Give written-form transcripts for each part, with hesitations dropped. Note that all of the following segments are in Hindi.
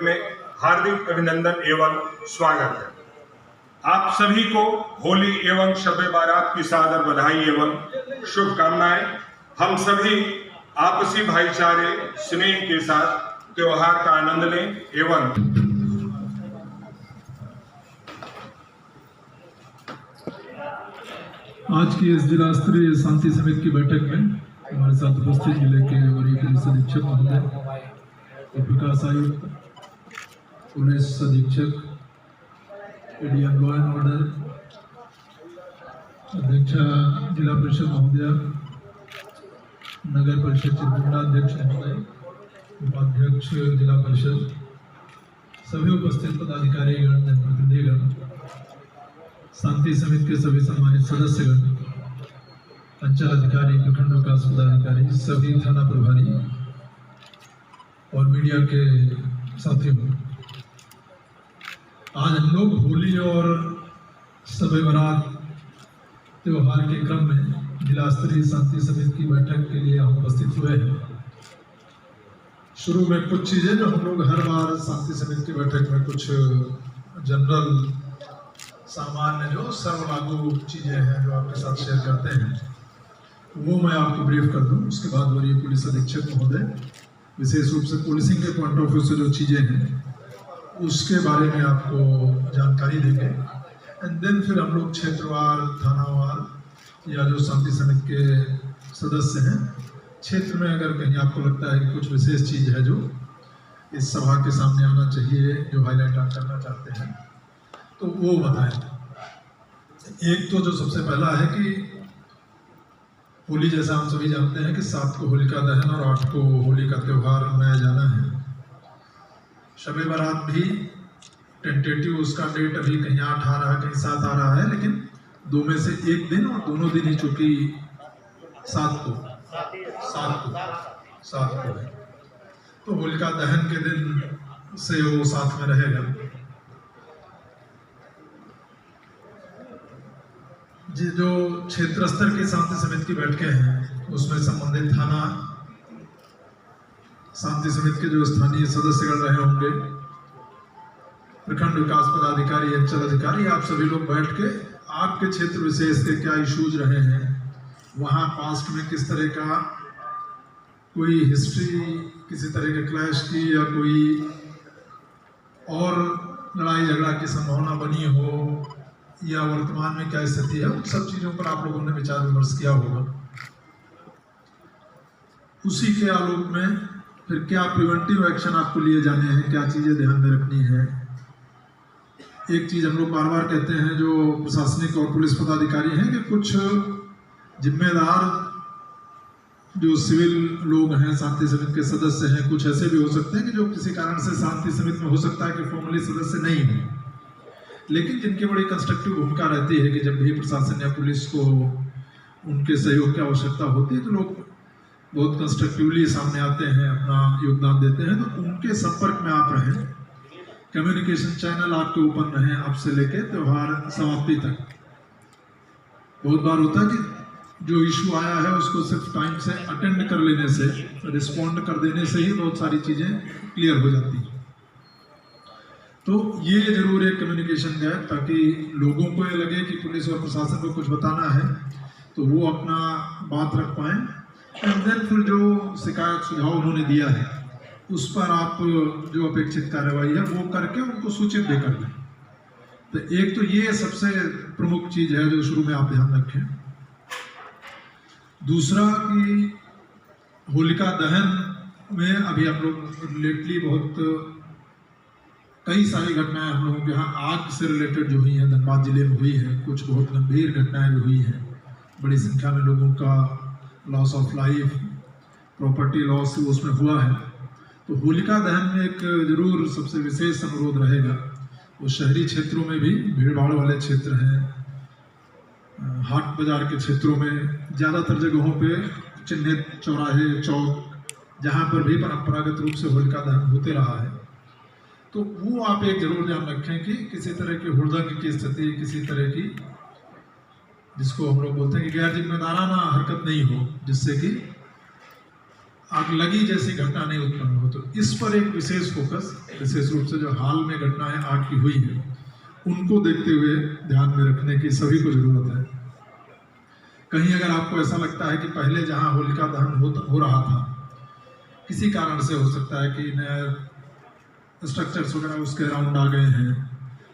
में हार्दिक अभिनंदन एवं स्वागत है। आप सभी को होली एवं शब-ए बारात की सादर बधाई एवं शुभकामनाएं। हम सभी आपसी भाईचारे स्नेह के साथ त्योहार का आनंद लें एवं आज की इस जिला स्तरीय शांति समिति की बैठक में हमारे साथ उपस्थित जिले के वरीय पुलिस अधीक्षक महोदय, विकास आयुक्त, पुलिस अधीक्षक, एडीएम लॉ एंड ऑर्डर, अध्यक्ष जिला परिषद महोदय, नगर परिषद चित्रकूट अध्यक्ष महोदय, उपाध्यक्ष जिला परिषद, सभी उपस्थित पदाधिकारीगण, जनप्रतिनिधिगण, शांति समिति के सभी सम्मानित सदस्यगण, अंचल अधिकारी, प्रखंड विकास पदाधिकारी, सभी थाना प्रभारी और मीडिया के साथियों, आज हम लोग होली और शब-ए बारात त्योहार के क्रम में जिला स्तरीय शांति समिति की बैठक के लिए हम उपस्थित हुए हैं। शुरू में कुछ चीजें जो हम लोग हर बार शांति समिति की बैठक में कुछ जनरल सामान्य जो सर्व लागू चीजें हैं जो आपके साथ शेयर करते हैं, वो मैं आपको ब्रीफ कर दूं। उसके बाद वरीय पुलिस अधीक्षक महोदय विशेष रूप से पुलिसिंग के पॉइंट ऑफ व्यू से जो चीजें हैं उसके बारे में आपको जानकारी देंगे। एंड देन फिर हम लोग क्षेत्रवार, थानावार या जो शांति समिति के सदस्य हैं, क्षेत्र में अगर कहीं आपको लगता है कि कुछ विशेष चीज है जो इस सभा के सामने आना चाहिए, जो हाईलाइट आप करना चाहते हैं, तो वो बताएं। एक तो जो सबसे पहला है कि होली, जैसा हम सभी जानते हैं कि 7 को होलिका दहन और 8 को होली का त्यौहार मनाया जाना है। शब-ए बारात भी टेंटेटिव उसका डेट अभी कहीं 8 आ रहा है, कहीं 7 आ रहा है, लेकिन दो में से एक दिन और दोनों दिन ही चूंकि 7 को है, तो होलिका दहन के दिन से वो साथ में रहेगा। जो क्षेत्र स्तर की शांति समिति की बैठकें हैं उसमें संबंधित थाना शांति समिति के जो स्थानीय सदस्यगण रहे होंगे, प्रखंड विकास पदाधिकारी, अंचल अधिकारी, आप सभी लोग बैठ के आपके क्षेत्र विशेष के क्या इश्यूज रहे हैं, वहाँ पास्ट में किस तरह का कोई हिस्ट्री, किसी तरह के क्लैश की या कोई और लड़ाई झगड़ा की संभावना बनी हो या वर्तमान में क्या स्थिति है, उन सब चीजों पर आप लोगों ने विचार विमर्श किया होगा। उसी के आलोक में फिर क्या प्रिवेंटिव एक्शन आपको लिए जाने हैं, क्या चीजें ध्यान में रखनी है। एक चीज हम लोग बार बार कहते हैं जो प्रशासनिक और पुलिस पदाधिकारी हैं कि कुछ जिम्मेदार जो सिविल लोग हैं, शांति समिति के सदस्य हैं, कुछ ऐसे भी हो सकते हैं कि जो किसी कारण से शांति समिति में हो सकता है कि फॉर्मली सदस्य नहीं है, लेकिन जिनकी बड़ी कंस्ट्रक्टिव भूमिका रहती है कि जब भी प्रशासन या पुलिस को उनके सहयोग की आवश्यकता होती है तो लोग बहुत कंस्ट्रक्टिवली सामने आते हैं, अपना योगदान देते हैं। तो उनके संपर्क में आप रहें, कम्युनिकेशन चैनल आपके ओपन रहें आपसे लेके त्यौहार समाप्ति तक। बहुत बार होता है कि जो इशू आया है उसको सिर्फ टाइम से अटेंड कर लेने से, रिस्पॉन्ड कर देने से ही बहुत सारी चीज़ें क्लियर हो जाती हैं। तो ये जरूर एक कम्युनिकेशन गैप, ताकि लोगों को ये लगे कि पुलिस और प्रशासन को कुछ बताना है तो वो अपना बात रख पाएँ। एंड देन फिर जो शिकायत सुझाव उन्होंने दिया है उस पर आप जो अपेक्षित कार्रवाई है वो करके उनको सूचित भी कर दें। तो एक तो ये सबसे प्रमुख चीज है जो शुरू में आप ध्यान रखें। दूसरा कि होलिका दहन में अभी हम लोग लेटली बहुत कई सारी घटनाएं हम लोगों के यहाँ आग से रिलेटेड जो हुई हैं, धनबाद जिले में हुई है, कुछ बहुत गंभीर घटनाएं भी हुई हैं, बड़ी संख्या में लोगों का loss of life, property loss उसमें हुआ है। तो होलिका दहन में एक जरूर सबसे विशेष अनुरोध रहेगा, वो शहरी क्षेत्रों में भी, भीड़ भाड़ वाले क्षेत्र हैं, हाट बाजार के क्षेत्रों में, ज़्यादातर जगहों पे चिन्हित चौराहे, चौक, जहाँ पर भी परंपरागत रूप से होलिका दहन होते रहा है, तो वो आप एक जरूर ध्यान रखें कि किसी तरह की हुड़दंग की स्थिति, किसी तरह की जिसको हम लोग बोलते हैं कि गैर जिम्मेदाराना हरकत नहीं हो, जिससे कि आग लगी जैसी घटना नहीं उत्पन्न हो। तो इस पर एक विशेष फोकस, विशेष रूप से जो हाल में घटनाएं आग की हुई है उनको देखते हुए ध्यान में रखने की सभी को जरूरत है। कहीं अगर आपको ऐसा लगता है कि पहले जहां होलिका दहन हो रहा था, किसी कारण से हो सकता है कि नए स्ट्रक्चर्स वगैरह उसके अराउंड आ गए हैं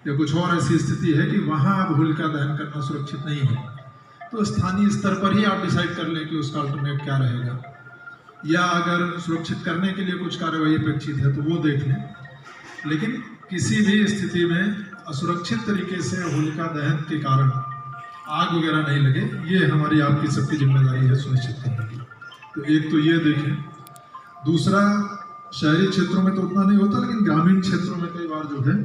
या कुछ और ऐसी स्थिति है कि वहां अब होलिका दहन करना सुरक्षित नहीं है, तो स्थानीय स्तर पर ही आप डिसाइड कर लें कि उसका अल्टरनेट क्या रहेगा, या अगर सुरक्षित करने के लिए कुछ कार्यवाही अपेक्षित है तो वो देख लें। लेकिन किसी भी स्थिति में असुरक्षित तरीके से होलिका दहन के कारण आग वगैरह नहीं लगे, ये हमारी आपकी सबकी जिम्मेदारी है सुनिश्चित करने की। तो एक तो ये देखें। दूसरा, शहरी क्षेत्रों में तो उतना नहीं होता, लेकिन ग्रामीण क्षेत्रों में कई बार जो है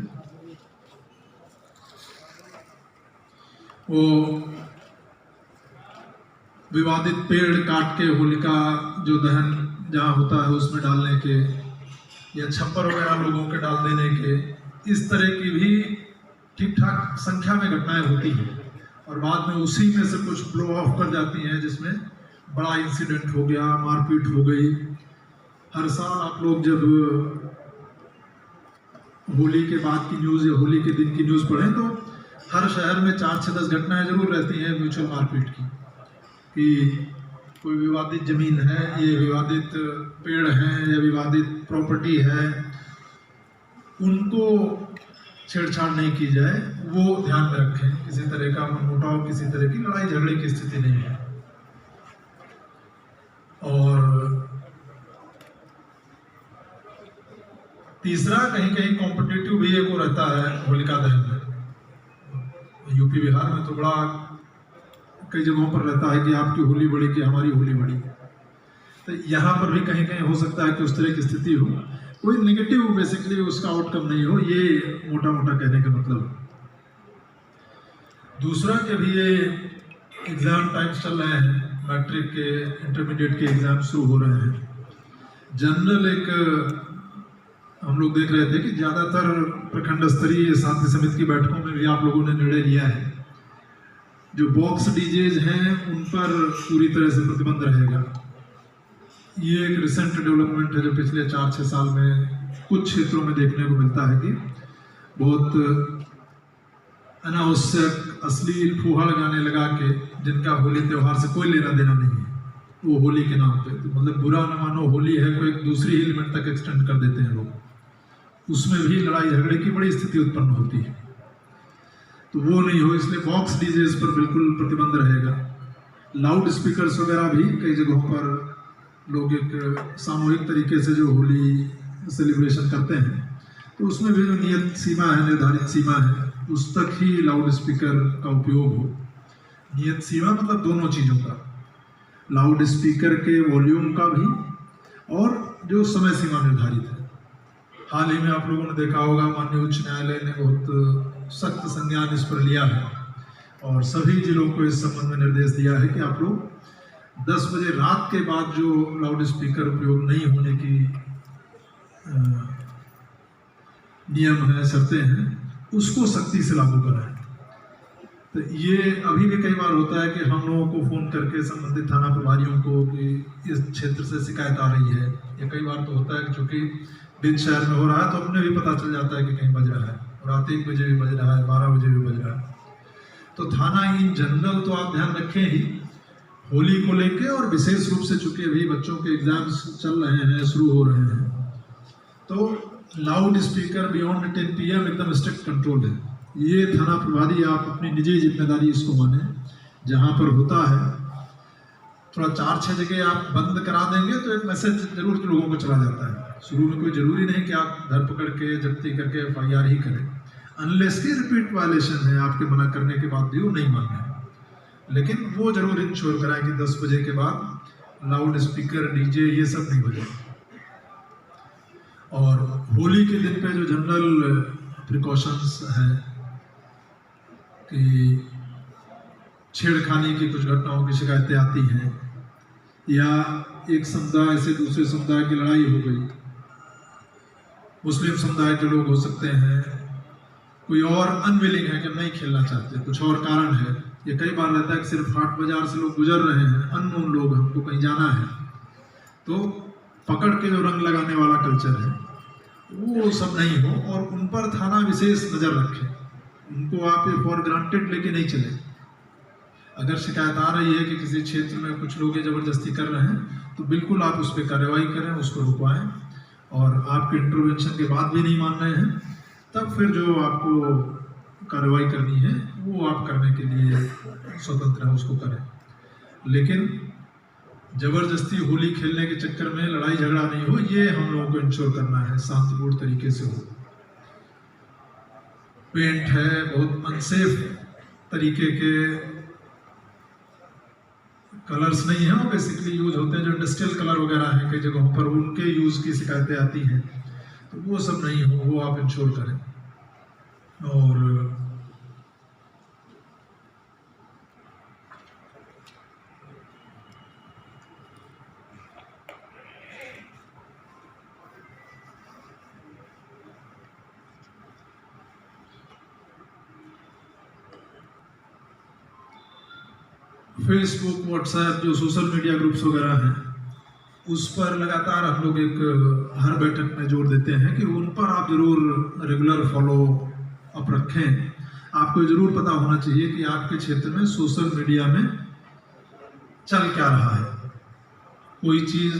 वो विवादित पेड़ काट के होलिका जो दहन जहाँ होता है उसमें डालने के, या छप्पर वगैरह लोगों के डाल देने के, इस तरह की भी ठीक ठाक संख्या में घटनाएं होती हैं और बाद में उसी में से कुछ ब्लो ऑफ कर जाती हैं जिसमें बड़ा इंसिडेंट हो गया, मारपीट हो गई। हर साल आप लोग जब होली के बाद की न्यूज़ या होली के दिन की न्यूज़ पढ़ें तो हर शहर में 4 से 10 घटनाएं जरूर रहती हैं म्यूचुअल मारपीट की, कि कोई विवादित जमीन है, ये विवादित पेड़ हैं या विवादित प्रॉपर्टी है, उनको छेड़छाड़ नहीं की जाए, वो ध्यान में रखें। किसी तरह का मनमुटाव, किसी तरह की लड़ाई झगड़े की स्थिति नहीं है। और तीसरा, कहीं कहीं कॉम्पिटिटिव भी एक वो रहता है होलिका दहन में। यूपी बिहार में तो बड़ा कई जगहों पर रहता है कि आपकी होली बड़ी कि हमारी होली बड़ी। तो यहाँ पर भी कहीं कहीं हो सकता है कि उस तरह की स्थिति हो, कोई नेगेटिव बेसिकली उसका आउटकम नहीं हो, ये मोटा मोटा कहने का मतलब। दूसरा कि अभी ये एग्ज़ाम टाइम्स चल रहे हैं, मैट्रिक के, इंटरमीडिएट के एग्ज़ाम शुरू हो रहे हैं। जनरल एक हम लोग देख रहे थे कि ज़्यादातर प्रखंड स्तरीय शांति समिति की बैठकों में भी आप लोगों ने निर्णय लिया है, जो बॉक्स डीजेज हैं उन पर पूरी तरह से प्रतिबंध रहेगा। ये एक रिसेंट डेवलपमेंट है जो पिछले 4-6 साल में कुछ क्षेत्रों में देखने को मिलता है कि बहुत अनावश्यक अश्लील फुहार गाने लगा के, जिनका होली त्यौहार से कोई लेना देना नहीं है, वो होली के नाम पे, तो मतलब बुरा न मानो होली है को एक दूसरी ही लिमिट तक एक्सटेंड कर देते हैं लोग, उसमें भी लड़ाई झगड़े की बड़ी स्थिति उत्पन्न होती है। तो वो नहीं हो, इसलिए बॉक्स डीजेस पर बिल्कुल प्रतिबंध रहेगा। लाउड स्पीकर्स वगैरह भी कई जगहों पर लोग एक सामूहिक तरीके से जो होली सेलिब्रेशन करते हैं, तो उसमें भी जो नियत सीमा है, निर्धारित सीमा है, उस तक ही लाउड स्पीकर का उपयोग हो। नियत सीमा मतलब दोनों चीज़ों का, लाउड स्पीकर के वॉल्यूम का भी और जो समय सीमा निर्धारित है। हाल ही में आप लोगों ने देखा होगा माननीय उच्च न्यायालय ने बहुत सख्त संज्ञान इस पर लिया है और सभी जिलों को इस संबंध में निर्देश दिया है कि आप लोग 10 बजे रात के बाद जो लाउड स्पीकर उपयोग नहीं होने की नियम है, शर्तें हैं, उसको सख्ती से लागू करें। तो ये अभी भी कई बार होता है कि हम लोगों को फ़ोन करके संबंधित थाना प्रभारियों को कि इस क्षेत्र से शिकायत आ रही है, या कई बार तो होता है कि चूँकि बीच शहर में हो रहा है तो अपने भी पता चल जाता है कि कहीं बज रहा है, रात 1 बजे भी बज रहा है, 12 बजे भी बज रहा है। तो थाना इन जनरल तो आप ध्यान रखें ही होली को लेके, और विशेष रूप से चूँकि अभी बच्चों के एग्जाम्स चल रहे हैं, शुरू हो रहे हैं, तो लाउड स्पीकर बियॉन्ड 10 PM एकदम स्ट्रिक्ट कंट्रोल है। ये थाना प्रभारी आप अपनी निजी जिम्मेदारी इसको माने, जहाँ पर होता है थोड़ा 4-6 जगह आप बंद करा देंगे तो एक मैसेज जरूर लोगों को चला जाता है। शुरू में कोई ज़रूरी नहीं कि आप धरपकड़ के जब्ती करके FIR ही करें, अनलेस की रिपीट वायलेशन है, आपके मना करने के बाद भी वो नहीं मान रहे। लेकिन वो जरूर इंश्योर कराएं कि 10 बजे के बाद लाउड स्पीकर, DJ ये सब नहीं बजे। और होली के दिन पे जो जनरल प्रिकॉशंस हैं कि छेड़खानी की कुछ घटनाओं की शिकायतें आती हैं, या एक समुदाय से दूसरे समुदाय की लड़ाई हो गई, मुस्लिम समुदाय के लोग हो सकते हैं, कोई और अनविलिंग है कि नहीं खेलना चाहते, कुछ और कारण है, ये कई बार रहता है कि सिर्फ हाट बाजार से लोग गुजर रहे हैं, अननोन लोग, हमको कहीं जाना है, तो पकड़ के जो रंग लगाने वाला कल्चर है वो सब नहीं हो, और उन पर थाना विशेष नज़र रखे। उनको आप ये फॉर ग्रांटेड लेके नहीं चले। अगर शिकायत आ रही है कि किसी क्षेत्र में कुछ लोग ये ज़बरदस्ती कर रहे हैं तो बिल्कुल आप उस पर कार्रवाई करें, उसको रुकवाएं, और आपके इंटरवेंशन के बाद भी नहीं मान रहे हैं तब फिर जो आपको कार्रवाई करनी है वो आप करने के लिए स्वतंत्र हैं, उसको करें। लेकिन ज़बरदस्ती होली खेलने के चक्कर में लड़ाई झगड़ा नहीं हो, ये हम लोगों को इंश्योर करना है, शांतिपूर्ण तरीके से हो। पेंट है, बहुत अनसेफ तरीके के कलर्स नहीं है, वो बेसिकली यूज होते हैं जो इंडस्ट्रियल कलर वगैरह है कई जगहों पर, उनके यूज की शिकायतें आती हैं, तो वो सब नहीं हो, वो आप इंश्योर करें। और फेसबुक, व्हाट्सएप, जो सोशल मीडिया ग्रुप्स वगैरह हैं, उस पर लगातार हम लोग एक हर बैठक में जोर देते हैं कि उन पर आप जरूर रेगुलर फॉलो अप रखें। आपको जरूर पता होना चाहिए कि आपके क्षेत्र में सोशल मीडिया में चल क्या रहा है। कोई चीज़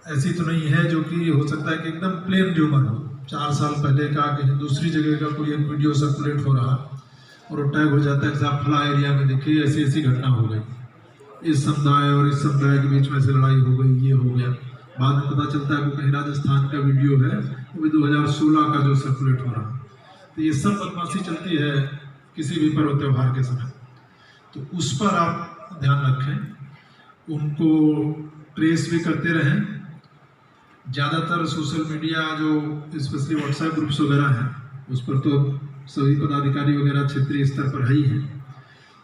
ऐसी तो नहीं है जो कि हो सकता है कि एकदम प्लेन र्यूमर हो, 4 साल पहले का कहीं दूसरी जगह का कोई एक वीडियो सर्कुलेट हो रहा और वो टैग हो जाता है कि साहब फला एरिया में देखिए ऐसी ऐसी घटना हो गई, इस समुदाय और इस समुदाय के बीच में से लड़ाई हो गई, ये हो गया। बाद में पता चलता है कि कहीं राजस्थान का वीडियो है, वो भी 2016 का जो सर्कुलेट हो रहा। तो ये सब बदमाशी चलती है किसी भी पर्व त्यौहार के समय, तो उस पर आप ध्यान रखें, उनको ट्रेस भी करते रहें। ज़्यादातर सोशल मीडिया जो स्पेशली व्हाट्सएप ग्रुप्स वगैरह हैं, उस पर तो सभी पदाधिकारी वगैरह क्षेत्रीय स्तर पर है ही है,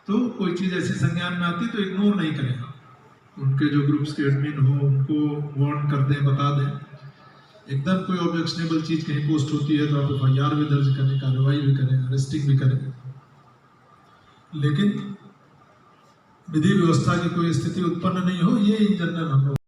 तो कोई चीज़ ऐसी संज्ञान में आती तो इग्नोर नहीं करें। उनके जो ग्रुप्स के एडमिन हो उनको वार्न कर दें, बता दें। एकदम कोई ऑब्जेक्शनेबल चीज़ कहीं पोस्ट होती है तो आप FIR भी दर्ज करें, कार्रवाई भी करें, अरेस्टिंग भी करें। लेकिन विधि व्यवस्था की कोई स्थिति उत्पन्न नहीं हो, ये इन जनरल हम लोग